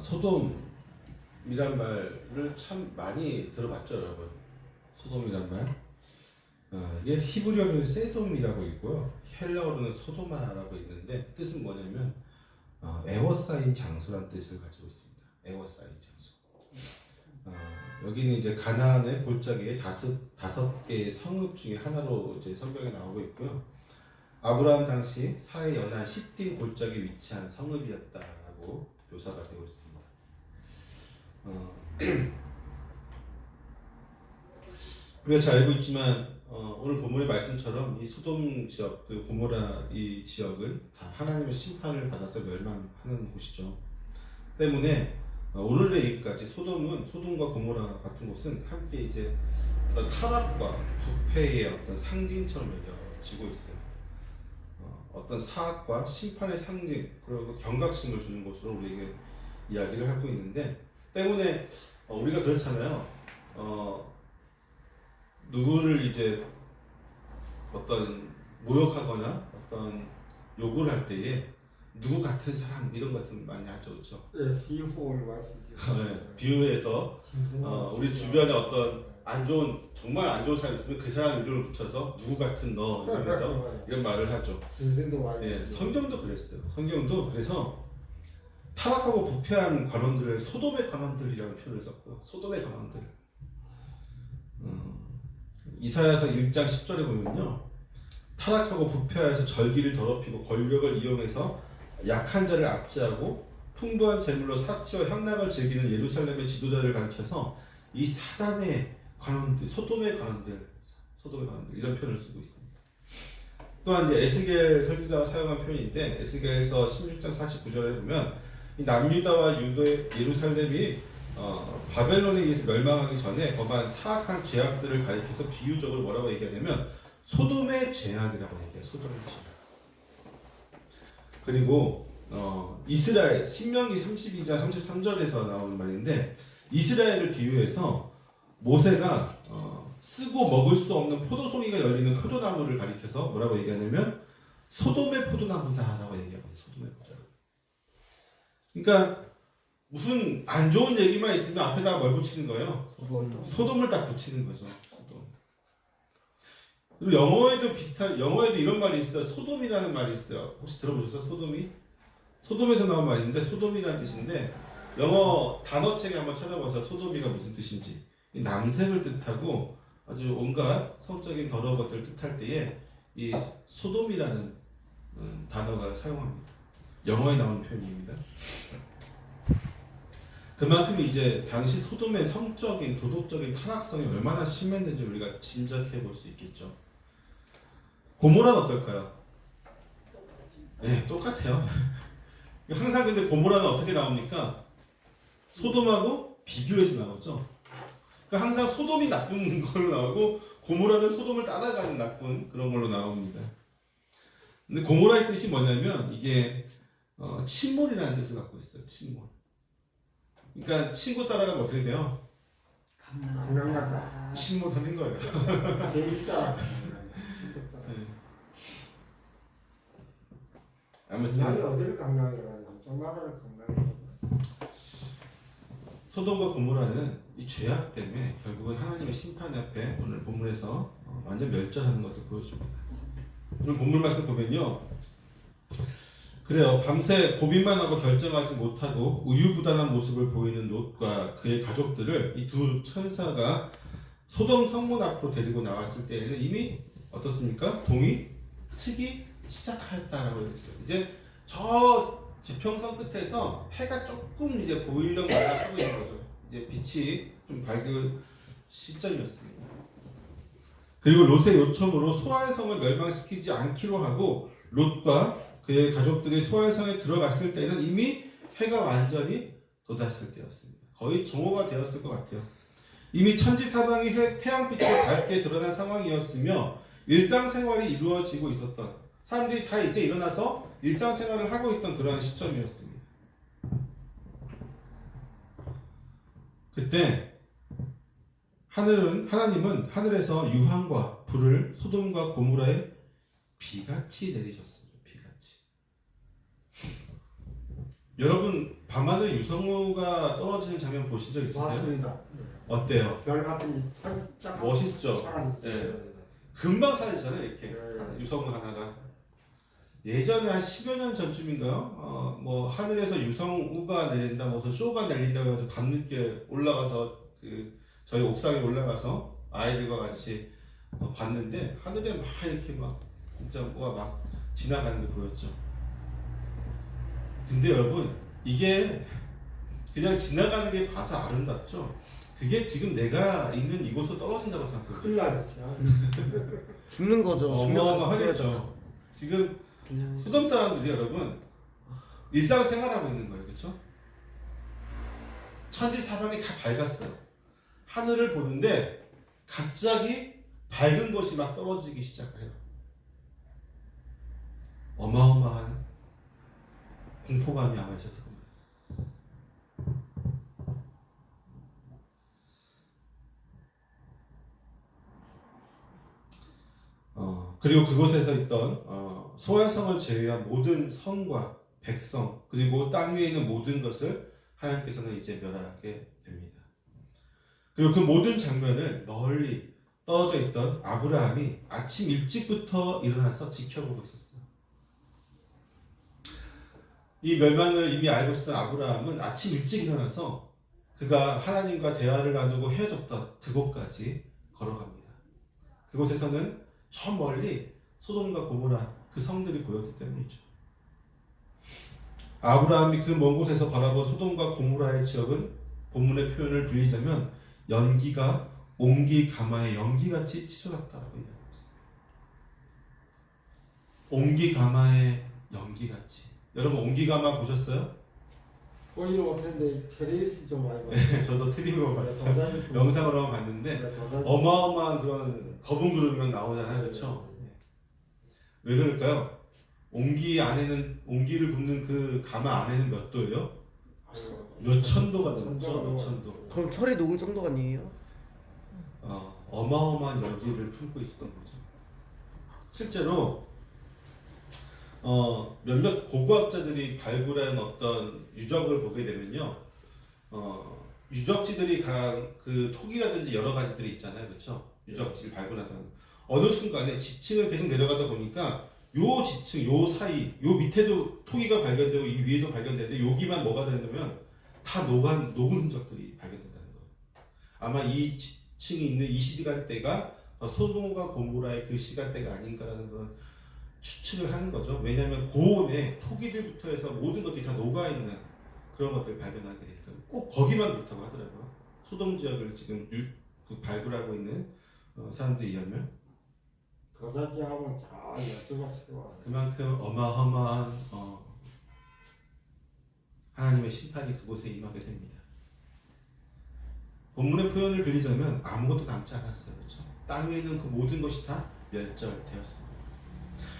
소돔이란 말을 참 많이 들어봤죠, 여러분. 소돔이란 말. 이게 히브리어로는 세돔이라고 있고요, 헬라어로는 소도마라고 있는데 뜻은 뭐냐면 에워싸인 장소란 뜻을 가지고 있습니다. 에워싸인 장소. 여기는 이제 가나안의 골짜기에 다섯 개의 성읍 중에 하나로 이제 성경에 나오고 있고요. 아브라함 당시 사해 연안 시딤 골짜기에 위치한 성읍이었다라고 묘사가 되고 있습니다. 우리가 잘 알고 있지만 오늘 본문의 말씀처럼 이 소돔 지역 그리고 고모라 이 지역은 다 하나님의 심판을 받아서 멸망하는 곳이죠. 때문에 오늘의 얘기까지 소돔과 고모라 같은 곳은 함께 이제 어떤 타락과 부패의 어떤 상징처럼 여겨지고 있어요. 어떤 사악과 심판의 상징 그리고 경각심을 주는 곳으로 우리에게 이야기를 하고 있는데, 때문에 우리가 그렇잖아요. 누구를 이제 어떤 모욕하거나 어떤 욕을 할 때에 누구 같은 사람 이런 것들 많이 하죠, 그렇죠? 네, 비유법을 말씀드리죠. 네, 비유해서 우리 주변에 어떤 정말 안 좋은 사람이 있으면 그 사람 이름을 붙여서 누구 같은 너 이러면서 이런 말을 하죠. 인생도 많이. 예, 성경도 그랬어요. 성경도 그래서 타락하고 부패한 관원들을 소돔의 관원들이라는 표현을 썼고, 소돔의 관원들. 이사야서 1장 10절에 보면요, 타락하고 부패하여서 절기를 더럽히고 권력을 이용해서 약한 자를 압제하고 풍부한 재물로 사치와 향락을 즐기는 예루살렘의 지도자를 가르쳐서 이 사단의 관원들, 소돔의 관원들 이런 표현을 쓰고 있습니다. 또한 이제 에스겔 설교자가 사용한 표현인데, 에스겔에서 16장 49절에 보면 이 남유다와 예루살렘이 바벨론에 의해서 멸망하기 전에 범한 사악한 죄악들을 가리켜서 비유적으로 뭐라고 얘기하냐면 소돔의 죄악이라고 얘기해요. 소돔의 죄악. 그리고 이스라엘 신명기 32장 33절에서 나오는 말인데, 이스라엘을 비유해서 모세가 쓰고 먹을 수 없는 포도송이가 열리는 포도나무를 가리켜서 뭐라고 얘기하냐면 소돔의 포도나무다라고 얘기하거든요. 소돔의 포도나무. 그러니까 무슨 안 좋은 얘기만 있으면 앞에다가 뭘 붙이는 거예요? 소돔을 딱 붙이는 거죠. 소돔. 그리고 영어에도 이런 말이 있어요. 소돔이라는 말이 있어요. 혹시 들어보셨어요? 소돔이? 소돔에서 나온 말인데 소돔이라는 뜻인데, 영어 단어책에 한번 찾아봐서 소돔이가 무슨 뜻인지. 남색을 뜻하고 아주 온갖 성적인 더러운 것들을 뜻할 때에 이 소돔이라는 단어가 사용합니다. 영어에 나오는 표현입니다. 그만큼 이제 당시 소돔의 성적인 도덕적인 타락성이 얼마나 심했는지 우리가 짐작해 볼 수 있겠죠. 고모라는 어떨까요? 네, 똑같아요. 항상 근데 고모라는 어떻게 나옵니까? 소돔하고 비교해서 나오죠. 그러니까 항상 소돔이 나쁜 걸로 나오고 고모라는 소돔을 따라가는 나쁜 그런 걸로 나옵니다. 근데 고모라의 뜻이 뭐냐면 이게 침몰이라는 뜻을 갖고 있어요. 침몰. 그러니까 친구 따라가면 어떻게 돼요? 강남가다. 침몰하는 거예요. 재밌다. 아무튼 나는 어디를 강남이라고 나라를 강남이라고. 소돔과 고모라는 이 죄악 때문에 결국은 하나님의 심판 앞에 오늘 본문에서 완전 멸절하는 것을 보여줍니다. 오늘 본문 말씀 보면요, 그래요. 밤새 고민만 하고 결정하지 못하고 우유부단한 모습을 보이는 롯과 그의 가족들을 이 두 천사가 소돔 성문 앞으로 데리고 나왔을 때에는 이미 어떻습니까? 동이 트기 시작하였다라고 했어요. 이제 저 지평선 끝에서 해가 조금 이제 보이려고 하고 있는 거죠. 이제 빛이 좀 밝은 시점이었습니다. 그리고 롯의 요청으로 소알성을 멸망시키지 않기로 하고 롯과 그의 가족들이 소알성에 들어갔을 때는 이미 해가 완전히 돋았을 때였습니다. 거의 정오가 되었을 것 같아요. 이미 천지사방이 태양빛이 밝게 드러난 상황이었으며 일상생활이 이루어지고 있었던, 사람들이 다 이제 일어나서 일상생활을 하고 있던 그러한 시점이었습니다. 그때 하나님은 하늘에서 유황과 불을 소돔과 고모라에 비같이 내리셨습니다. 비같이. 여러분 밤하늘 유성우가 떨어지는 장면 보신 적 있으세요? 맞습니다. 어때요? 별 같은 반짝 멋있죠? 사람. 예. 금방 사라지잖아요 이렇게 네. 유성우 하나가. 예전에 한 10여 년 전쯤인가요? 뭐 하늘에서 유성우가 내린다, 무슨 쇼가 내린다고 해서 밤늦게 올라가서 저희 옥상에 올라가서 아이들과 같이 봤는데 하늘에 막 이렇게 막 진짜 뭐가 막 지나가는 게 보였죠. 근데 여러분 이게 그냥 지나가는 게 봐서 아름답죠. 그게 지금 내가 있는 이곳으로 떨어진다고 생각해요. 큰일 나겠죠. 죽는 거죠. 어마어마하겠죠. 지금 그냥 수도 사람들이 여러분 일상생활하고 있는 거예요, 그렇죠? 천지사방이 다 밝았어요. 하늘을 보는데 갑자기 밝은 것이 막 떨어지기 시작해요. 어마어마한 공포감이 아마 있었을 겁니다. 그리고 그곳에서 있던 소활성을 제외한 모든 성과 백성 그리고 땅 위에 있는 모든 것을 하나님께서는 이제 멸하게 됩니다. 그리고 그 모든 장면을 멀리 떨어져 있던 아브라함이 아침 일찍부터 일어나서 지켜보고 있었어요. 이 멸망을 이미 알고 있었던 아브라함은 아침 일찍 일어나서 그가 하나님과 대화를 나누고 헤어졌던 그곳까지 걸어갑니다. 그곳에서는 저 멀리 소돔과 고모라 그 성들이 보였기 때문이죠. 아브라함이 그 먼 곳에서 바라본 소돔과 고모라의 지역은 본문의 표현을 빌리자면 연기가 옹기 가마의 연기같이 치솟았다고 얘기하고 있습니다. 옹기 가마의 연기같이. 여러분 옹기 가마 보셨어요? 보이는 못했는데 테레비에서 좀 많이 봤어요. 네, 저도 TV로 봤어요. 도자기 영상으로 봤는데 도자기 어마어마한 그런 검은 구름이 나오잖아요, 그렇죠? 왜 그럴까요? 옹기를 붓는 그 가마 안에는 몇 도예요? 몇 천도가 넘죠, 몇 천도. 그럼 철이 녹을 정도가 아니에요? 어마어마한 열기를 품고 있었던 거죠. 실제로 몇몇 고고학자들이 발굴한 어떤 유적을 보게 되면요, 유적지들이 강한 그 토기라든지 여러 가지들이 있잖아요, 그렇죠? 유적지를 발굴하다가 어느 순간에 지층을 계속 내려가다 보니까 요 지층, 요 사이, 요 밑에도 토기가 발견되고 이 위에도 발견되는데 여기만 뭐가 되냐면 다 녹은 흔적들이 발견된다는 거예요. 아마 이 지층이 있는 이 시간대가 소돔과 고모라의 그 시간대가 아닌가라는 그런 추측을 하는 거죠. 왜냐하면 고온에 토기들부터 해서 모든 것들이 다 녹아있는 그런 것들을 발견하게 되니까 꼭 거기만 그렇다고 하더라고요. 소돔 지역을 지금 발굴하고 있는 사람들에 의하면 도자기 하면 잘 여쭤봤어요. 그만큼 어마어마한 하나님의 심판이 그곳에 임하게 됩니다. 본문의 표현을 빌리자면 아무것도 남지 않았어요. 그렇죠? 땅 위에 있는 그 모든 것이 다 멸절되었습니다.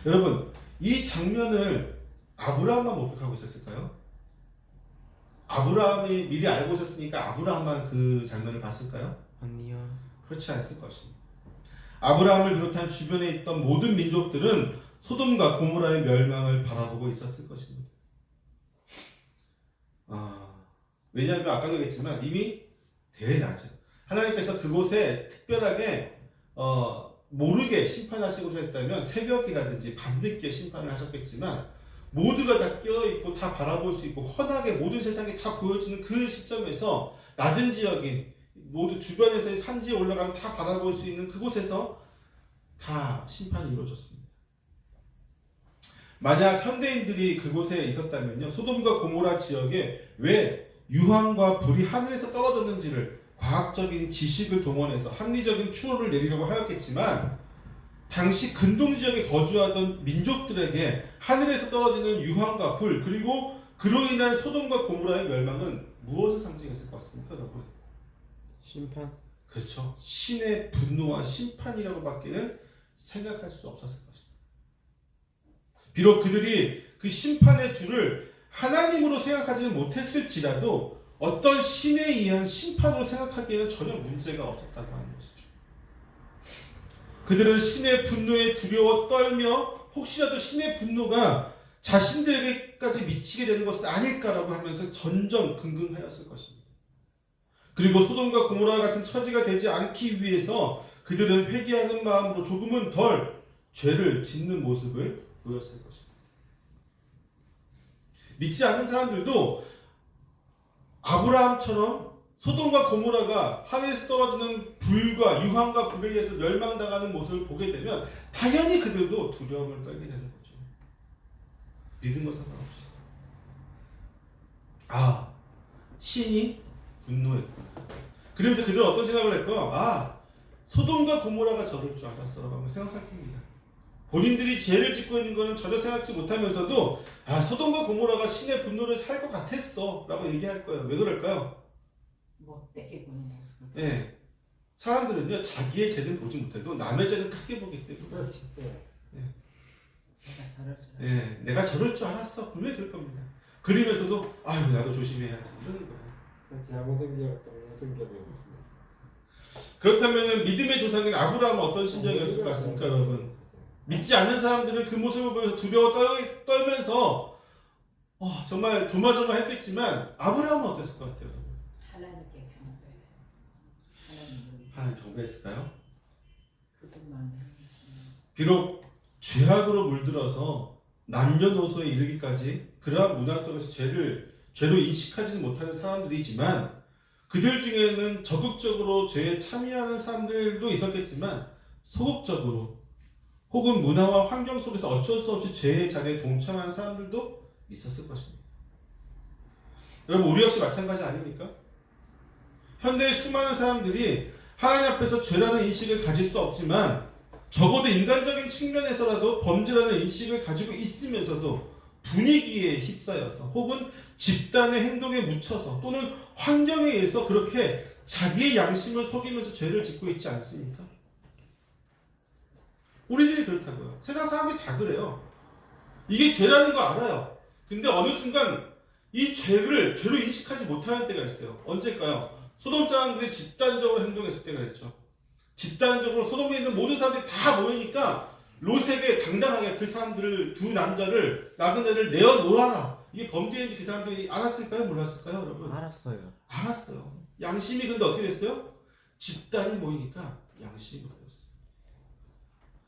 여러분, 이 장면을 아브라함만 목격하고 있었을까요? 아브라함이 미리 알고 있었으니까 아브라함만 그 장면을 봤을까요? 아니요. 그렇지 않을 것입니다. 아브라함을 비롯한 주변에 있던 모든 민족들은 소돔과 고모라의 멸망을 바라보고 있었을 것입니다. 왜냐하면 아까도 얘기했지만 이미 대낮이죠. 하나님께서 그곳에 특별하게 모르게 심판하시고자 했다면 새벽이라든지 밤늦게 심판을 하셨겠지만 모두가 다 깨어있고 다 바라볼 수 있고 훤하게 모든 세상이 다 보여지는 그 시점에서 낮은 지역인 모두 주변에서의 산지에 올라가면 다 바라볼 수 있는 그곳에서 다 심판이 이루어졌습니다. 만약 현대인들이 그곳에 있었다면요, 소돔과 고모라 지역에 왜 유황과 불이 하늘에서 떨어졌는지를 과학적인 지식을 동원해서 합리적인 추론을 내리려고 하였겠지만 당시 근동 지역에 거주하던 민족들에게 하늘에서 떨어지는 유황과 불 그리고 그로 인한 소돔과 고모라의 멸망은 무엇을 상징했을 것 같습니까, 여러분? 심판. 그렇죠. 신의 분노와 심판이라고밖에는 생각할 수 없었을 것입니다. 비록 그들이 그 심판의 주를 하나님으로 생각하지는 못했을지라도 어떤 신에 의한 심판으로 생각하기에는 전혀 문제가 없었다고 하는 것이죠. 그들은 신의 분노에 두려워 떨며 혹시라도 신의 분노가 자신들에게까지 미치게 되는 것은 아닐까라고 하면서 전전긍긍하였을 것입니다. 그리고 소돔과 고모라 같은 처지가 되지 않기 위해서 그들은 회개하는 마음으로 조금은 덜 죄를 짓는 모습을 보였을 것입니다. 믿지 않는 사람들도 아브라함처럼 소돔과 고모라가 하늘에서 떨어지는 불과 유황과 불에 의해서 멸망당하는 모습을 보게 되면 당연히 그들도 두려움을 떨게 되는 거죠. 믿음과 상관없이. 신이 분노했구나. 그러면서 그들은 어떤 생각을 할까요? 소돔과 고모라가 저럴 줄 알았어라고 한번 생각할 겁니다. 본인들이 죄를 짓고 있는 것은 전혀 생각지 못하면서도 소돔과 고모라가 신의 분노를 살 것 같았어 라고 얘기할 거예요. 왜 그럴까요? 못되게 보는 모습을. 네. 사람들은요 자기의 죄는 보지 못해도 남의 죄는 크게 보기 때문에 그렇지. 제가 저럴 줄 알았어요. 내가 저럴 줄 알았어 분명히 그럴 겁니다. 그러면서도 나도 조심해야지 이러는 거예요. 잘못된 게 어떤 게 그렇다면 믿음의 조상인 아브라함은 어떤 심정이었을 것 같습니까 여러분? 믿지 않는 사람들은 그 모습을 보면서 두려워 떨면서 정말 조마조마했겠지만 아브라함은 어땠을 것 같아요? 하나님께 경배해요. 하나님 경배했을까요? 그것만 해주시면. 비록 죄악으로 물들어서 남녀노소에 이르기까지 그러한 문화 속에서 죄로 인식하지는 못하는 사람들이지만 그들 중에는 적극적으로 죄에 참여하는 사람들도 있었겠지만 소극적으로 혹은 문화와 환경 속에서 어쩔 수 없이 죄의 자리에 동참하는 사람들도 있었을 것입니다. 여러분 우리 역시 마찬가지 아닙니까? 현대의 수많은 사람들이 하나님 앞에서 죄라는 인식을 가질 수 없지만 적어도 인간적인 측면에서라도 범죄라는 인식을 가지고 있으면서도 분위기에 휩싸여서 혹은 집단의 행동에 묻혀서 또는 환경에 의해서 그렇게 자기의 양심을 속이면서 죄를 짓고 있지 않습니까? 우리들이 그렇다고요. 세상 사람들이 다 그래요. 이게 죄라는 거 알아요. 근데 어느 순간 이 죄로 인식하지 못하는 때가 있어요. 언제일까요? 소돔 사람들이 집단적으로 행동했을 때가 있죠. 집단적으로 소돔에 있는 모든 사람들이 다 모이니까 롯에게 당당하게 그 사람들을 두 남자를 나그네를 내어놓아라. 이게 범죄인지 그 사람들이 알았을까요? 몰랐을까요? 여러분? 알았어요. 알았어요. 양심이 근데 어떻게 됐어요? 집단이 모이니까 양심이 그랬어요.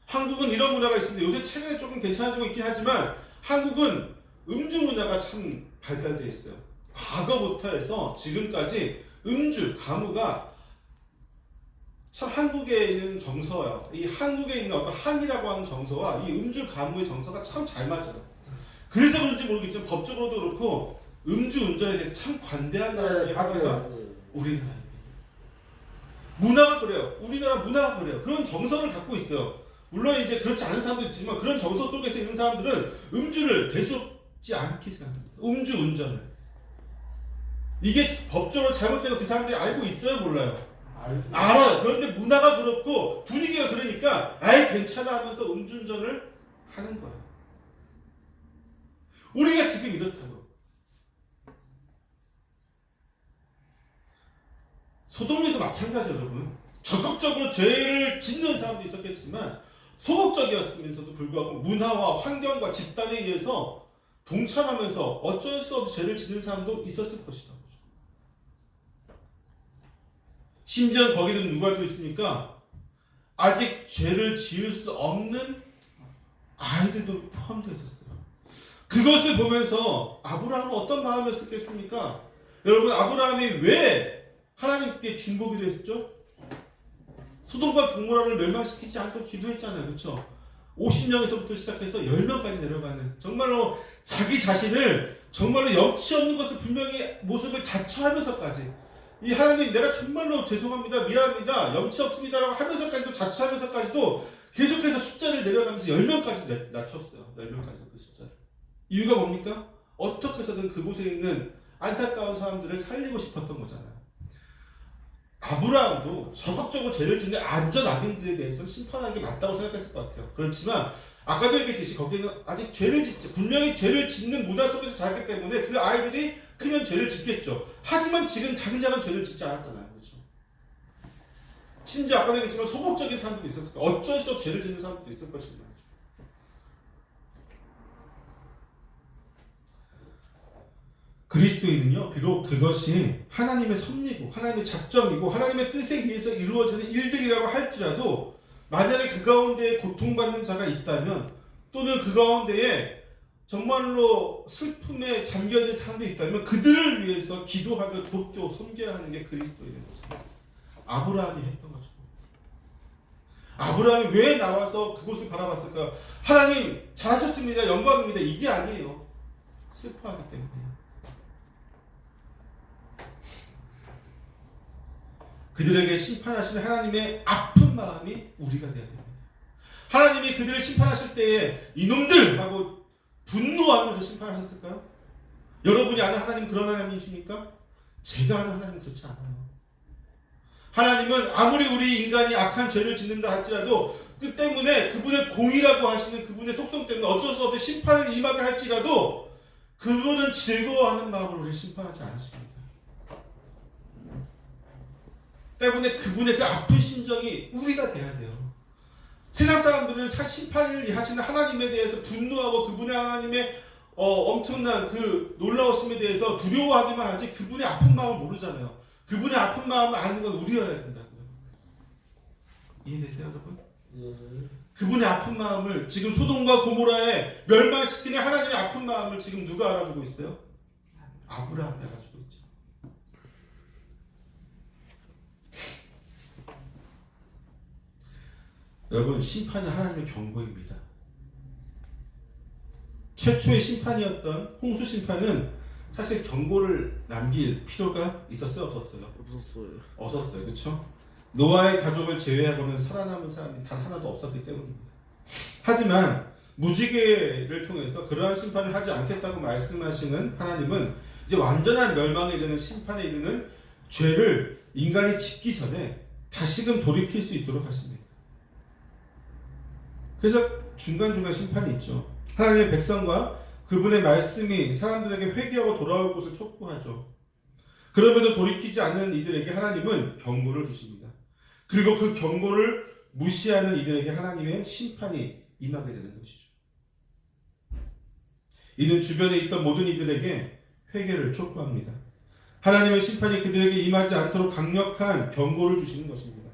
한국은 이런 문화가 있습니다. 요새 최근에 조금 괜찮아지고 있긴 하지만 한국은 음주 문화가 참 발달되어 있어요. 과거부터 해서 지금까지 음주, 가무가 참 한국에 있는 정서요. 이 한국에 있는 어떤 한이라고 하는 정서와 이 음주, 가무의 정서가 참 잘 맞아요. 그래서 그런지 모르겠지만 법적으로도 그렇고 음주 운전에 대해서 참 관대한 나라 중에 하나가 우리나라입니다. 문화가 그래요. 우리나라 문화가 그래요. 그런 정서를 갖고 있어요. 물론 이제 그렇지 않은 사람도 있지만 그런 정서 속에서 있는 사람들은 음주를 대수롭지 않게 생각합니다. 음주 운전을. 이게 법적으로 잘못되고 그 사람들이 알고 있어요? 몰라요? 알아요. 그런데 문화가 그렇고 분위기가 그러니까 괜찮아 하면서 음주운전을 하는 거예요. 우리가 지금 이렇다고. 소돔에도 마찬가지예요, 여러분. 적극적으로 죄를 짓는 사람도 있었겠지만 소극적이었으면서도 불구하고 문화와 환경과 집단에 의해서 동참하면서 어쩔 수 없이 죄를 짓는 사람도 있었을 것이다. 심지어 거기는 누가 또 있습니까? 아직 죄를 지을 수 없는 아이들도 포함되어 있었어요. 그것을 보면서 아브라함은 어떤 마음이었겠습니까? 여러분 아브라함이 왜 하나님께 중보기도 했죠? 소돔과 고모라를 멸망시키지 않도록 기도했잖아요. 그렇죠? 50명에서부터 시작해서 10명까지 내려가는 정말로 자기 자신을 정말로 염치 없는 것을 분명히 모습을 자처하면서까지 이 하나님 내가 정말로 죄송합니다. 미안합니다. 염치 없습니다라고 하면서까지도 자처하면서까지도 계속해서 숫자를 내려가면서 10명까지 낮췄어요. 10명까지 그 숫자를. 이유가 뭡니까? 어떻게 해서든 그곳에 있는 안타까운 사람들을 살리고 싶었던 거잖아요. 아브라함도 적극적으로 죄를 짓는 안전 악인들에 대해서 심판하는 게 맞다고 생각했을 것 같아요. 그렇지만 아까도 얘기했듯이 거기는 아직 죄를 짓지 분명히 죄를 짓는 문화 속에서 자랐기 때문에 그 아이들이 크면 죄를 짓겠죠. 하지만 지금 당장은 죄를 짓지 않았잖아요. 그렇죠? 심지어 아까도 얘기했지만 소극적인 사람들도 있었을 거예요. 어쩔 수 없이 죄를 짓는 사람들도 있을 것입니다. 그리스도인은요, 비록 그것이 하나님의 섭리고 하나님의 작정이고 하나님의 뜻에 의해서 이루어지는 일들이라고 할지라도 만약에 그 가운데에 고통받는 자가 있다면 또는 그 가운데에 정말로 슬픔에 잠겨있는 사람도 있다면 그들을 위해서 기도하며 돕고 섬겨야 하는 게 그리스도인의 모습입니다. 아브라함이 했던 거죠. 아브라함이 왜 나와서 그곳을 바라봤을까? 하나님 잘하셨습니다. 영광입니다. 이게 아니에요. 슬퍼하기 때문에요. 그들에게 심판하시는 하나님의 아픈 마음이 우리가 되어야 됩니다. 하나님이 그들을 심판하실 때에 이놈들 하고 분노하면서 심판하셨을까요? 여러분이 아는 하나님 그런 하나님이십니까? 제가 아는 하나님은 그렇지 않아요. 하나님은 아무리 우리 인간이 악한 죄를 짓는다 할지라도 그 때문에 그분의 공의라고 하시는 그분의 속성 때문에 어쩔 수 없이 심판을 임하게 할지라도 그분은 즐거워하는 마음으로 우리를 심판하지 않으십니다. 때문에 그분의 그 아픈 심정이 우리가 돼야 돼요. 세상 사람들은 심판을 하시는 하나님에 대해서 분노하고 그분의 하나님의 엄청난 그 놀라우심에 대해서 두려워하기만 하지 그분의 아픈 마음을 모르잖아요. 그분의 아픈 마음을 아는 건 우리여야 된다고요. 이해되세요, 여러분? 예. 그분의 아픈 마음을 지금 소돔과 고모라에 멸망시키는 하나님의 아픈 마음을 지금 누가 알아주고 있어요? 아브라함이 알아주고 있죠. 여러분, 심판은 하나님의 경고입니다. 최초의 심판이었던 홍수 심판은 사실 경고를 남길 필요가 있었어요, 없었어요? 없었어요, 그렇죠? 노아의 가족을 제외하고는 살아남은 사람이 단 하나도 없었기 때문입니다. 하지만 무지개를 통해서 그러한 심판을 하지 않겠다고 말씀하시는 하나님은 이제 완전한 멸망에 이르는 심판에 이르는 죄를 인간이 짓기 전에 다시금 돌이킬 수 있도록 하십니다. 그래서 중간중간 심판이 있죠. 하나님의 백성과 그분의 말씀이 사람들에게 회개하고 돌아올 것을 촉구하죠. 그럼에도 돌이키지 않는 이들에게 하나님은 경고를 주십니다. 그리고 그 경고를 무시하는 이들에게 하나님의 심판이 임하게 되는 것이죠. 이는 주변에 있던 모든 이들에게 회개를 촉구합니다. 하나님의 심판이 그들에게 임하지 않도록 강력한 경고를 주시는 것입니다.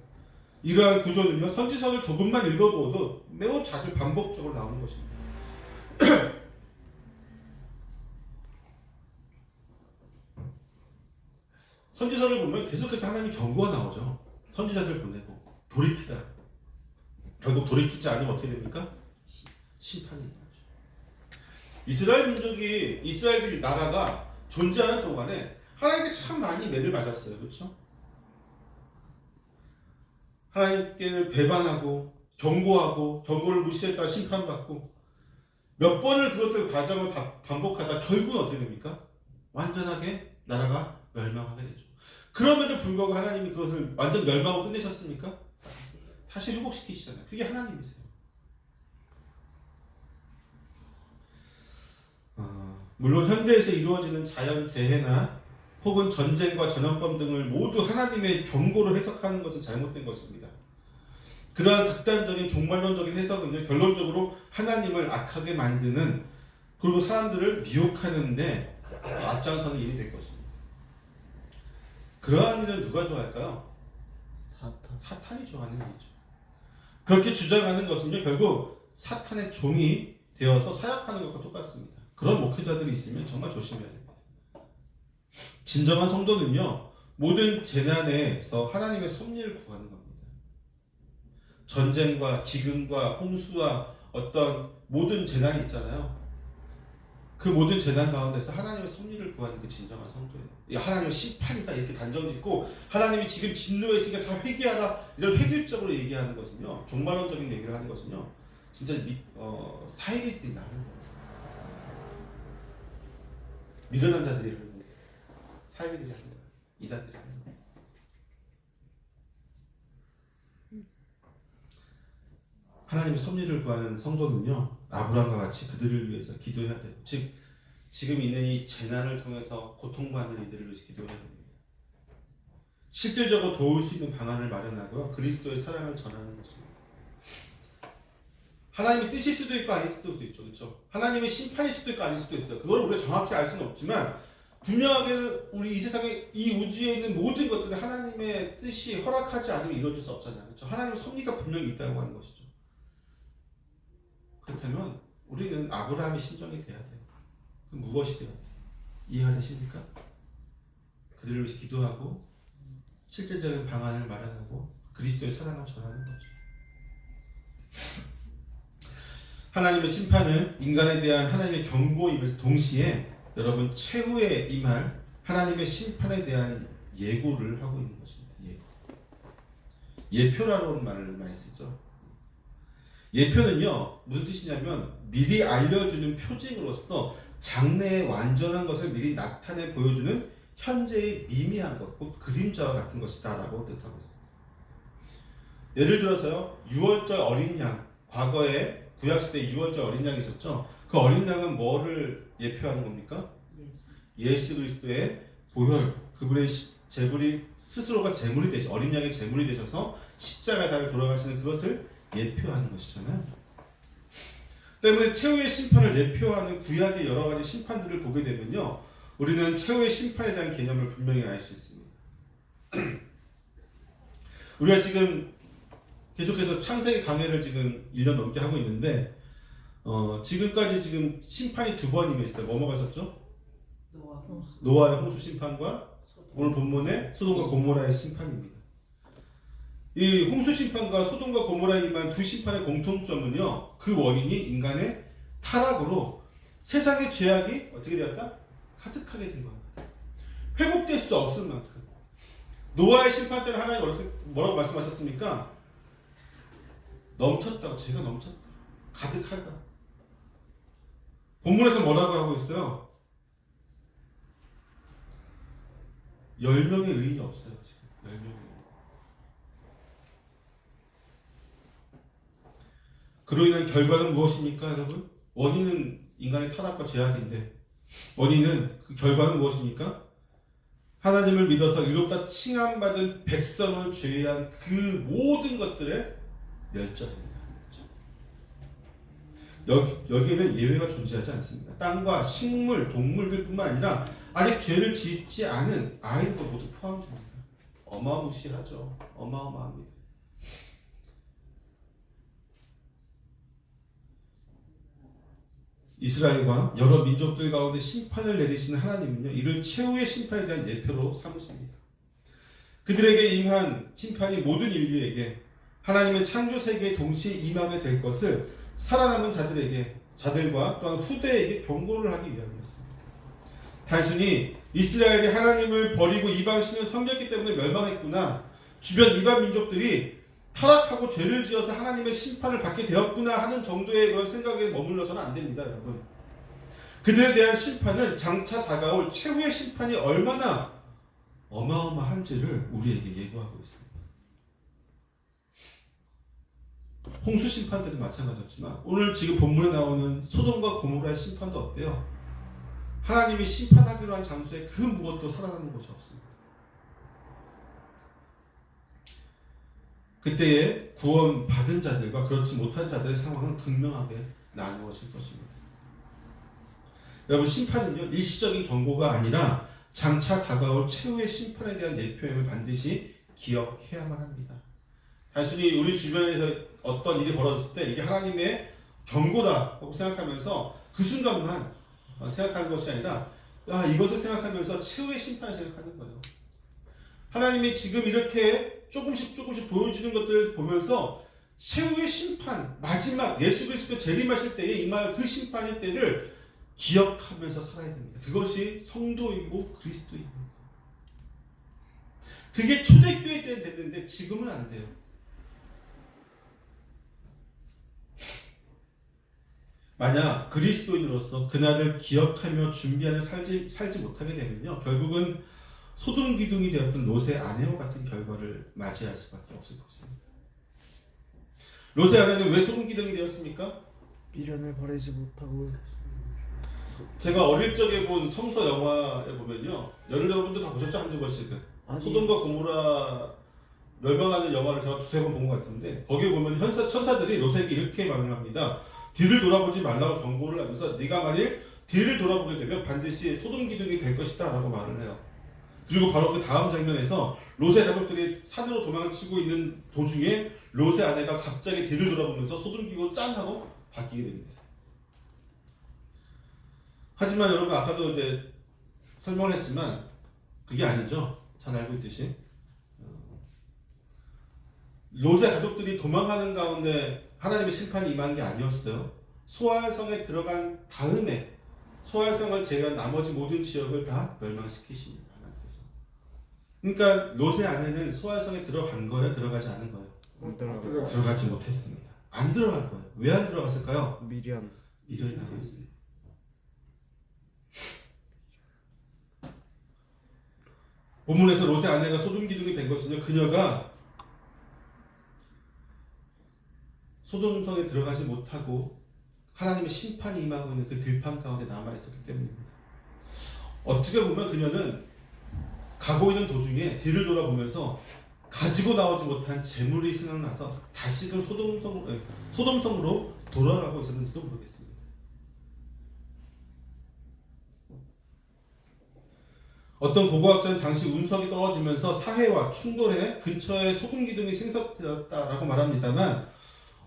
이러한 구조는요, 선지서를 조금만 읽어보아도 매우 자주 반복적으로 나오는 것입니다. 선지서를 보면 계속해서 하나님의 경고가 나오죠. 선지자들 보내고 돌이키라. 결국 돌이키지 않으면 어떻게 됩니까? 심판이 나오죠. 이스라엘 나라가 존재하는 동안에 하나님께 참 많이 매를 맞았어요. 그렇죠? 하나님께 배반하고 경고하고 경고를 무시했다 심판받고 몇 번을 그것들 과정을 반복하다 결국은 어떻게 됩니까? 완전하게 나라가 멸망하게 되죠. 그럼에도 불구하고 하나님이 그것을 완전 멸망하고 끝내셨습니까? 다시 회복시키시잖아요. 그게 하나님이세요. 물론 현대에서 이루어지는 자연재해나 혹은 전쟁과 전염병 등을 모두 하나님의 경고로 해석하는 것은 잘못된 것입니다. 그러한 극단적인 종말론적인 해석은요, 결론적으로 하나님을 악하게 만드는 그리고 사람들을 미혹하는데 앞장서는 일이 될 것입니다. 그러한 일은 누가 좋아할까요? 사탄이 좋아하는 일이죠. 그렇게 주장하는 것은요, 결국 사탄의 종이 되어서 사역하는 것과 똑같습니다. 그런 목회자들이 있으면 정말 조심해야 됩니다. 진정한 성도는요, 모든 재난에서 하나님의 섭리를 구하는 겁니다. 전쟁과 기근과 홍수와 어떤 모든 재난이 있잖아요. 그 모든 재난 가운데서 하나님의 섭리를 구하는 게 진정한 성도예요. 하나님의 심판이다 이렇게 단정짓고 하나님이 지금 진노했으니까 다 회개하라 이런 획일적으로 얘기하는 것은요, 종말론적인 얘기를 하는 것은요, 진짜 사이비들이 나는 거예요. 미련한 자들이 하는 거예요. 사이비들이 하는 거예요. 이단들이 하는 거예요. 하나님의 섭리를 구하는 성도는요, 아브라함과 같이 그들을 위해서 기도해야 되고, 즉 지금 있는 이 재난을 통해서 고통받는 이들을 위해서 기도해야 됩니다. 실질적으로 도울 수 있는 방안을 마련하고요, 그리스도의 사랑을 전하는 것입니다. 하나님의 뜻일 수도 있고 아닐 수도 있죠, 그렇죠? 하나님의 심판일 수도 있고 아닐 수도 있어요. 그걸 우리가 정확히 알 수는 없지만 분명하게 우리 이 세상에 이 우주에 있는 모든 것들이 하나님의 뜻이 허락하지 않으면 이루어질 수 없잖아요. 그렇죠? 하나님의 섭리가 분명히 있다고 하는 것이죠. 그렇다면 우리는 아브라함의 심정이 돼야 돼요. 그럼 무엇이 돼야 돼요? 이해가 되십니까? 그들을 위해서 기도하고 실제적인 방안을 마련하고 그리스도의 사랑을 전하는 거죠. 하나님의 심판은 인간에 대한 하나님의 경고임에서 동시에 여러분 최후에 임할 하나님의 심판에 대한 예고를 하고 있는 것입니다. 예고. 예표라는 말을 많이 쓰죠. 예표는요 무슨 뜻이냐면 미리 알려주는 표징으로서 장래의 완전한 것을 미리 나타내 보여주는 현재의 미미한 것, 곧 그림자와 같은 것이다라고 뜻하고 있습니다. 예를 들어서요, 유월절 어린 양, 과거에 구약시대에 유월절 어린 양이 있었죠. 그 어린 양은 뭐를 예표하는 겁니까? 예수 그리스도의 보혈, 그분의 제물이 스스로가 제물이 되셔, 어린 양의 제물이 되셔서 십자가에 달려 돌아가시는 그것을 예표하는 것이잖아요. 때문에 최후의 심판을 예표하는 구약의 여러 가지 심판들을 보게 되면요, 우리는 최후의 심판에 대한 개념을 분명히 알 수 있습니다. 우리가 지금 계속해서 창세기 강해를 지금 1년 넘게 하고 있는데 지금까지 지금 심판이 2번이나 있어요. 뭐가 있었죠? 노아의 홍수 심판과 오늘 본문의 소돔과 고모라의 심판입니다. 이 홍수 심판과 소돔과 고모라에 임한 두 심판의 공통점은요, 그 원인이 인간의 타락으로 세상의 죄악이 어떻게 되었다? 가득하게 된 겁니다. 회복될 수 없을 만큼. 노아의 심판 때는 하나님 뭐라고 말씀하셨습니까? 넘쳤다고, 죄가 넘쳤다, 가득하다. 본문에서 뭐라고 하고 있어요? 10명의 의인이 없어요. 지금 10명의. 그로 인한 결과는 무엇입니까, 여러분? 원인은 인간의 타락과 죄악인데 원인은 그 결과는 무엇입니까? 하나님을 믿어서 의롭다 칭함받은 백성을 제외한 그 모든 것들의 멸절입니다. 여기에는 예외가 존재하지 않습니다. 땅과 식물, 동물들뿐만 아니라 아직 죄를 짓지 않은 아이들도 모두 포함됩니다. 어마무시하죠. 어마어마합니다. 이스라엘과 여러 민족들 가운데 심판을 내리시는 하나님은요, 이를 최후의 심판에 대한 예표로 삼으십니다. 그들에게 임한 심판이 모든 인류에게 하나님의 창조 세계에 동시에 임하게 될 것을 살아남은 자들과 또한 후대에게 경고를 하기 위함이었습니다. 단순히 이스라엘이 하나님을 버리고 이방신을 섬겼기 때문에 멸망했구나, 주변 이방 민족들이 타락하고 죄를 지어서 하나님의 심판을 받게 되었구나 하는 정도의 그런 생각에 머물러서는 안 됩니다, 여러분. 그들에 대한 심판은 장차 다가올 최후의 심판이 얼마나 어마어마한지를 우리에게 예고하고 있습니다. 홍수 심판 때도 마찬가지였지만 오늘 지금 본문에 나오는 소돔과 고모라의 심판도 어때요? 하나님이 심판하기로 한 장소에 그 무엇도 살아남는 곳이 없습니다. 그때에 구원 받은 자들과 그렇지 못한 자들의 상황은 극명하게 나누어질 것입니다. 여러분, 심판은요, 일시적인 경고가 아니라 장차 다가올 최후의 심판에 대한 예표임을 반드시 기억해야만 합니다. 단순히 우리 주변에서 어떤 일이 벌어졌을 때 이게 하나님의 경고다라고 생각하면서 그 순간만 생각하는 것이 아니라 이것을 생각하면서 최후의 심판을 생각하는 거예요. 하나님이 지금 이렇게 조금씩 보여주는 것들을 보면서 최후의 심판, 마지막 예수 그리스도 재림하실 때에 임할 그 심판의 때를 기억하면서 살아야 됩니다. 그것이 성도이고 그리스도입니다. 그게 초대교회 때는 됐는데 지금은 안 돼요. 만약 그리스도인으로서 그날을 기억하며 준비하며 살지 못하게 되면요, 결국은 소돔 기둥이 되었던 롯의 아내와 같은 결과를 맞이할 수밖에 없을 것입니다. 롯의 아내는 왜 소돔 기둥이 되었습니까? 미련을 버리지 못하고. 제가 어릴 적에 본 성서 영화에 보면요, 여러분들 다 보셨죠? 한두 번씩은. 소돔과 고모라 멸망하는 영화를 제가 두세 번 본 것 같은데 거기에 보면 천사들이 롯에게 이렇게 말을 합니다. 뒤를 돌아보지 말라고 경고를 하면서 네가 만일 뒤를 돌아보게 되면 반드시 소돔 기둥이 될 것이다라고 말을 해요. 그리고 바로 그 다음 장면에서 롯의 가족들이 산으로 도망치고 있는 도중에 롯의 아내가 갑자기 뒤를 돌아보면서 소돔 기둥을 짠 하고 바뀌게 됩니다. 하지만 여러분 아까도 이제 설명을 했지만 그게 아니죠. 잘 알고 있듯이 롯의 가족들이 도망가는 가운데 하나님의 심판이 임한 게 아니었어요. 소알성에 들어간 다음에 소알성을 제외한 나머지 모든 지역을 다 멸망시키십니다. 하나님께서. 그러니까 롯의 아내는 소알성에 들어간 거예요? 들어가지 않은 거예요? 들어가지 못했습니다. 안 들어갈 거예요. 왜 안 들어갔을까요? 미련. 미련이 남았습니다. 본문에서 롯의 아내가 소돔 기둥이 된 것은요, 그녀가 소돔성에 들어가지 못하고 하나님의 심판이 임하고 있는 그 들판 가운데 남아 있었기 때문입니다. 어떻게 보면 그녀는 가고 있는 도중에 뒤를 돌아보면서 가지고 나오지 못한 재물이 생각나서 다시금 소돔성으로 돌아가고 있었는지도 모르겠습니다. 어떤 고고학자는 당시 운석이 떨어지면서 사해와 충돌해 근처에 소금 기둥이 생성되었다라고 말합니다만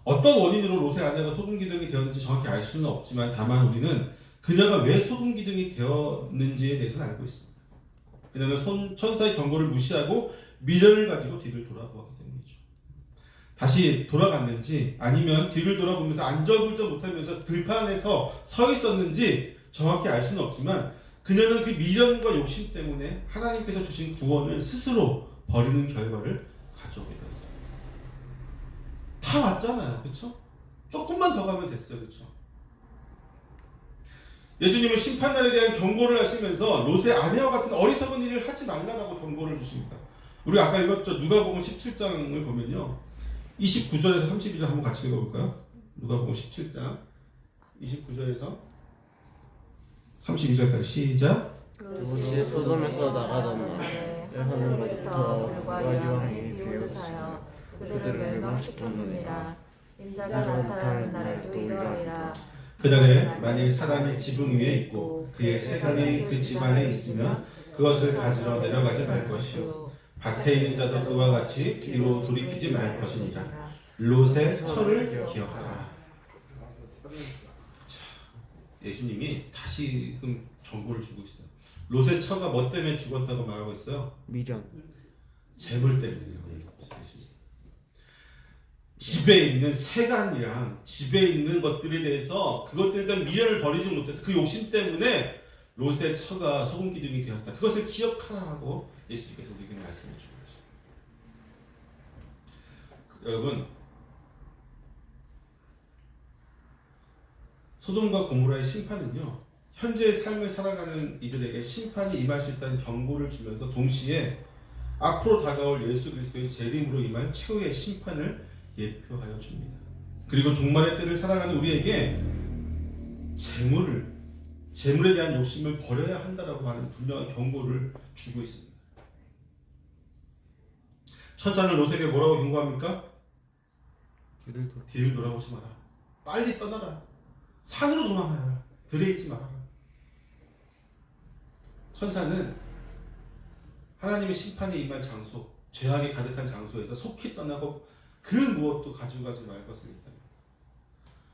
어떤 원인으로 롯의 아내가 소금 기둥이 되었는지 정확히 알 수는 없지만 다만 우리는 그녀가 왜 소금 기둥이 되었는지에 대해서는 알고 있습니다. 그녀는 천사의 경고를 무시하고 미련을 가지고 뒤를 돌아보았기 때문이죠. 다시 돌아갔는지 아니면 뒤를 돌아보면서 안절부절 못하면서 들판에서 서 있었는지 정확히 알 수는 없지만 그녀는 그 미련과 욕심 때문에 하나님께서 주신 구원을 스스로 버리는 결과를 가져오게 되었어요. 다 왔잖아요. 그렇죠? 조금만 더 가면 됐어요. 그렇죠? 예수님은 심판날에 대한 경고를 하시면서 롯의 아내와 같은 어리석은 일을 하지 말라라고 경고를 주십니다. 우리 아까 읽었죠. 누가복음 17장을 보면요. 29절에서 32절 한번 같이 읽어볼까요? 누가복음 17장 29절에서 32절까지 시작. 롯이 소돔에서 나가던 날 여호와로부터 불과 향이 되었으며 그들을 멸망시켰느니라. 인자가 나타나는 날에도 이러하리라. 그날에 만일 사람이 지붕 위에 있고 그의 세상이 그 집 안에 있으면 그것을 가지러 내려가지 말 것이요 밭에 있는 자도 그와 같이 뒤로 돌이키지 말 것이니라. 롯의 처를 기억하라. 예수님이 다시금 경고를 주고 있어요. 롯의 처가 뭐 때문에 죽었다고 말하고 있어요? 미련. 재물 때문이에요. 집에 있는 세간이랑 집에 있는 것들에 대해서 그것들에 대한 미련을 버리지 못해서 그 욕심 때문에 롯의 처가 소금 기둥이 되었다. 그것을 기억하라고 예수님께서 우리에게 말씀해 주는 거죠. 여러분, 소돔과 고모라의 심판은요, 현재의 삶을 살아가는 이들에게 심판이 임할 수 있다는 경고를 주면서 동시에 앞으로 다가올 예수 그리스도의 재림으로 임할 최후의 심판을 예표하여 줍니다. 그리고 종말의 때를 살아가는 우리에게 재물에 대한 욕심을 버려야 한다라고 하는 분명한 경고를 주고 있습니다. 천사는 롯에게 뭐라고 경고합니까? 뒤를 돌아보지 마라. 빨리 떠나라. 산으로 도망가라. 들에 있지 마라. 천사는 하나님의 심판이 임할 장소, 죄악이 가득한 장소에서 속히 떠나고 그 무엇도 가지고 가지 말 것을 얘기합니다.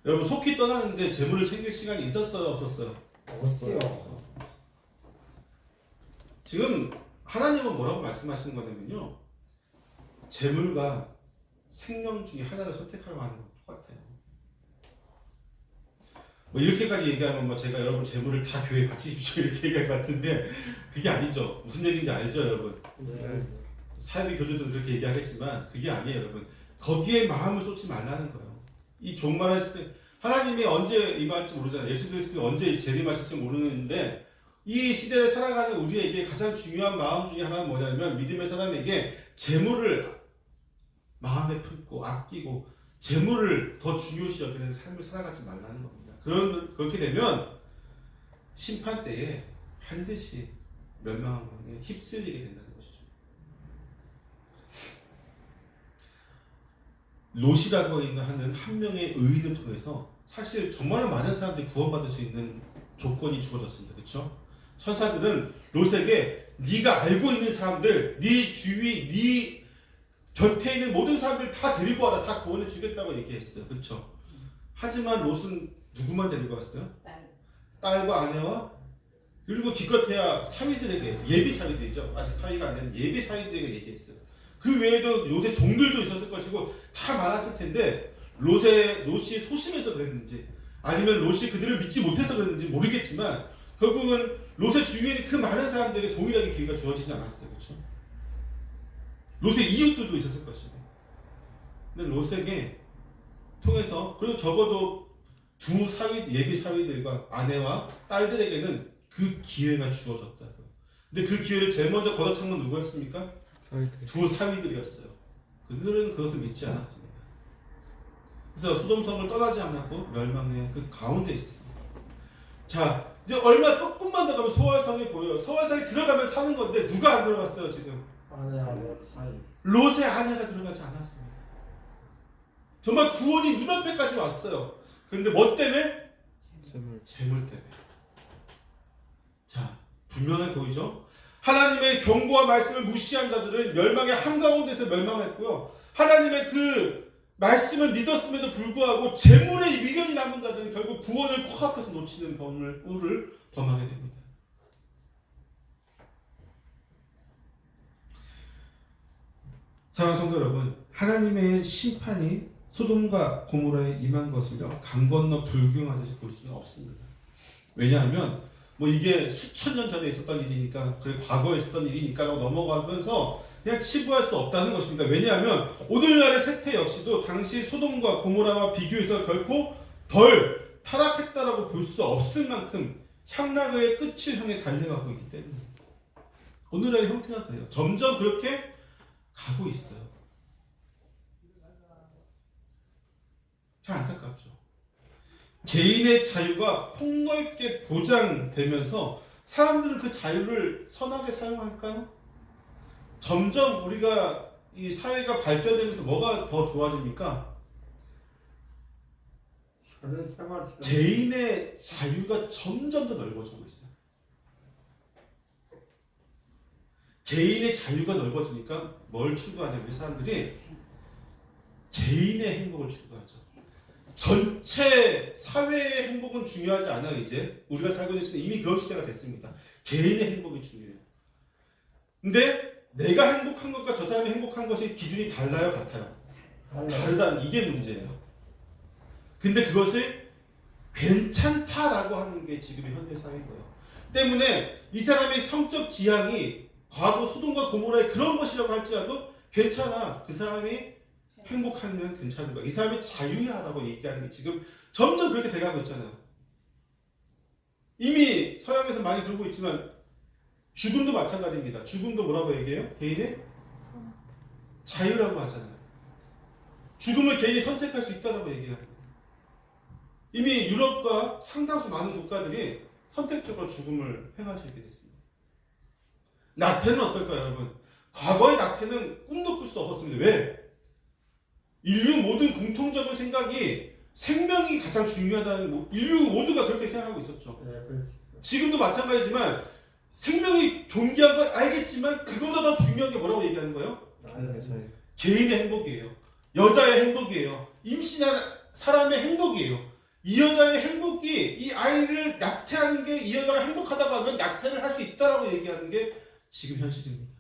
여러분, 속히 떠나는데 재물을 챙길 시간이 있었어요? 없었어요? 없어요. 지금 하나님은 뭐라고 말씀하시는 거냐면요, 재물과 생명 중에 하나를 선택하라고 하는 것 똑같아요. 뭐 이렇게까지 얘기하면 뭐 제가 여러분 재물을 다 교회에 바치십시오 이렇게 얘기할 것 같은데 그게 아니죠. 무슨 얘기인지 알죠, 여러분? 네. 사회비 교주들은 그렇게 얘기하겠지만 그게 아니에요, 여러분. 거기에 마음을 쏟지 말라는 거예요. 이 종말했을 때 하나님이 언제 임할지 모르잖아요. 예수 그리스도가 언제 재림하실지 모르는데 이 시대를 살아가는 우리에게 가장 중요한 마음 중에 하나는 뭐냐면 믿음의 사람에게 재물을 마음에 품고 아끼고 재물을 더 중요시 여기는 삶을 살아가지 말라는 겁니다. 그렇게 되면 심판 때에 반드시 멸망에 휩쓸리게 된다는 것이죠. 롯이라고 하는 한 명의 의인을 통해서 사실 정말 많은 사람들이 구원받을 수 있는 조건이 주어졌습니다. 그렇죠? 천사들은 롯에게 네가 알고 있는 사람들, 네 주위, 네 곁에 있는 모든 사람들 다 데리고 와라. 다 구원해 주겠다고 얘기했어요. 그렇죠? 하지만 롯은 누구만 데리고 왔어요? 딸과 아내와 그리고 기껏해야 사위들에게, 예비 사위들이죠. 아직 사위가 안 된 예비 사위들에게 얘기했어요. 그 외에도 롯의 종들도 있었을 것이고 다 많았을 텐데 롯이 소심해서 그랬는지 아니면 롯이 그들을 믿지 못해서 그랬는지 모르겠지만 결국은 롯의 주위에 있는 그 많은 사람들에게 동일하게 기회가 주어지지 않았어요. 그렇죠? 롯의 이웃들도 있었을 것이고 근데 롯에게 통해서 그리고 적어도 두 예비 사위들과 아내와 딸들에게는 그 기회가 주어졌다고. 근데 그 기회를 제일 먼저 걷어찬 건 누구였습니까? 두 사위들이었어요. 그들은 그것을 믿지 않았습니다. 그래서 소돔성을 떠나지 않았고 멸망의 그 가운데 있었습니다. 자, 이제 얼마 조금만 더 가면 소알성이 보여요. 소알성에 들어가면 사는 건데 누가 안 들어갔어요 지금? 아내하고 사이. 롯의 아내가 들어가지 않았습니다. 정말 구원이 눈앞에까지 왔어요. 그런데 뭐 때문에? 재물 때문에. 자, 분명해 보이죠? 하나님의 경고와 말씀을 무시한 자들은 멸망의 한가운데서 멸망했고요. 하나님의 그 말씀을 믿었음에도 불구하고 재물에 미련이 남은 자들은 결국 구원을 코앞에서 놓치는 우를 범하게 됩니다. 사랑하는 성도 여러분, 하나님의 심판이 소돔과 고모라에 임한 것을요 강 건너 불경하듯이 볼 수는 없습니다. 왜냐하면 뭐 이게 수천 년 전에 있었던 일이니까 그래 과거에 있었던 일이니까라고 넘어가면서 그냥 치부할 수 없다는 것입니다. 왜냐하면 오늘날의 세태 역시도 당시 소돔과 고모라와 비교해서 결코 덜 타락했다라고 볼 수 없을 만큼 향락의 끝을 향해 달려가고 있기 때문에 오늘날의 형태가 그래요. 점점 그렇게 가고 있어요. 참 안타깝죠. 개인의 자유가 폭넓게 보장되면서 사람들은 그 자유를 선하게 사용할까요? 점점 우리가 이 사회가 발전되면서 뭐가 더 좋아집니까? 개인의 자유가 점점 더 넓어지고 있어요. 개인의 자유가 넓어지니까 뭘 추구하냐면 우리 사람들이 개인의 행복을 추구하죠. 전체 사회의 행복은 중요하지 않아요. 이제 우리가 살고 있는 시대 이미 그런 시대가 됐습니다. 개인의 행복이 중요해요. 근데 내가 행복한 것과 저 사람이 행복한 것이 기준이 달라요, 같아요? 다르다는 이게 문제예요. 근데 그것을 괜찮다라고 하는 게 지금의 현대 사회인 거예요. 때문에 이 사람의 성적 지향이 과거 소돔과 고모라의 그런 것이라고 할지라도 괜찮아. 그 사람이 행복하면 괜찮은 거야. 이 사람이 자유야라고 얘기하는 게 지금 점점 그렇게 돼가고 있잖아요. 이미 서양에서 많이 그러고 있지만 죽음도 마찬가지입니다. 죽음도 뭐라고 얘기해요? 개인의 자유라고 하잖아요. 죽음을 개인이 선택할 수 있다라고 얘기해요. 이미 유럽과 상당수 많은 국가들이 선택적으로 죽음을 행하시게 됐습니다. 낙태는 어떨까요, 여러분? 과거의 낙태는 꿈도 꿀 수 없었습니다. 왜? 인류 모든 공통적인 생각이 생명이 가장 중요하다는 인류 모두가 그렇게 생각하고 있었죠. 지금도 마찬가지지만 생명이 존귀한 건 알겠지만 그거보다 더 중요한 게 뭐라고 얘기하는 거예요? 개인의 행복이에요. 여자의 행복이에요. 임신한 사람의 행복이에요. 이 여자의 행복이 이 아이를 낙태하는 게 이 여자가 행복하다고 하면 낙태를 할 수 있다라고 얘기하는 게 지금 현실입니다.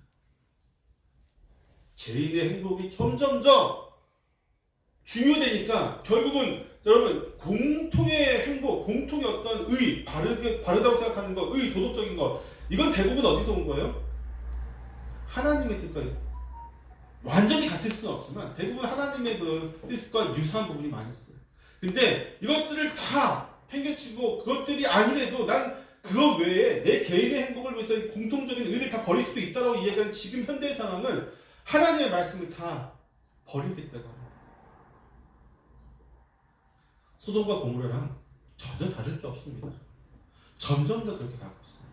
개인의 행복이 점점점 중요되니까 결국은 여러분 공통의 행복, 공통의 어떤 의, 바르다고 생각하는 것, 의, 도덕적인 것 이건 대부분 어디서 온 거예요? 하나님의 뜻과 완전히 같을 수는 없지만 대부분 하나님의 그 뜻과 유사한 부분이 많이 있어요. 근데 이것들을 다 팽개치고 그것들이 아니래도 난 그거 외에 내 개인의 행복을 위해서 공통적인 의를 다 버릴 수도 있다고 이야기하는 지금 현대의 상황은 하나님의 말씀을 다 버리겠다고 합니다. 소돔과 고모라랑 전혀 다를 게 없습니다. 점점 더 그렇게 가고 있어요.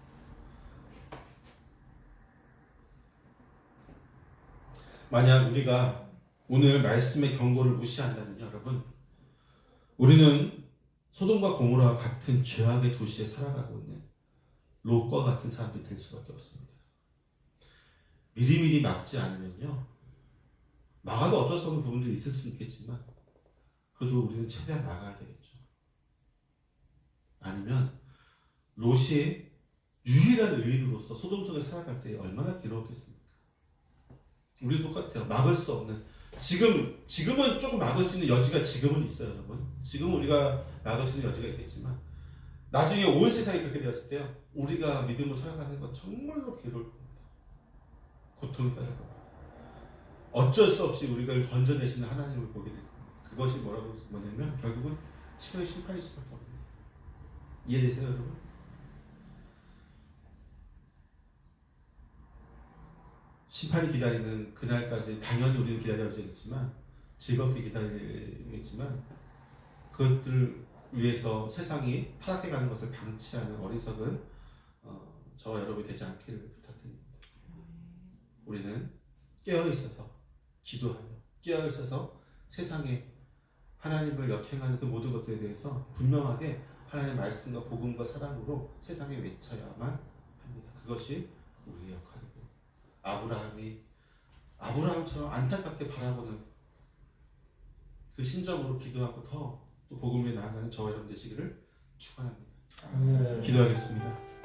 만약 우리가 오늘 말씀의 경고를 무시한다면 여러분 우리는 소돔과 고모라와 같은 죄악의 도시에 살아가고 있는 롯과 같은 사람들이 될 수밖에 없습니다. 미리미리 막지 않으면요, 막아도 어쩔 수 없는 부분들이 있을 수 있겠지만 그래도 우리는 최대한 막아야 되겠죠. 아니면 롯이 유일한 의인으로서 소돔 속에 살아갈 때 얼마나 괴로웠겠습니까? 우리도 똑같아요. 막을 수 없는, 지금은 조금 막을 수 있는 여지가 지금은 있어요, 여러분. 지금은 우리가 막을 수 있는 여지가 있겠지만 나중에 온 세상이 그렇게 되었을 때요, 우리가 믿음으로 살아가는 건 정말로 괴로울 겁니다. 고통이 따를 겁니다. 어쩔 수 없이 우리가 건져내시는 하나님을 보게 될 겁니다. 그것이 뭐냐면 결국은 치료의 심판일 수밖에 없습니다. 이해되세요, 여러분? 심판이 기다리는 그날까지 당연히 우리는 기다려야겠지만, 즐겁게 기다리겠지만, 그것들을 위해서 세상이 타락해가는 것을 방치하는 어리석은 저와 여러분이 되지 않기를 부탁드립니다. 우리는 깨어있어서 기도하며 깨어있어서 세상에 하나님을 역행하는 그 모든 것들에 대해서 분명하게 하나님의 말씀과 복음과 사랑으로 세상에 외쳐야만 합니다. 그것이 우리의 역할이고, 아브라함처럼 안타깝게 바라보는 그 심정으로 기도하고 더 또 복음에 나아가는 저와 여러분 되시기를 축원합니다. 기도하겠습니다.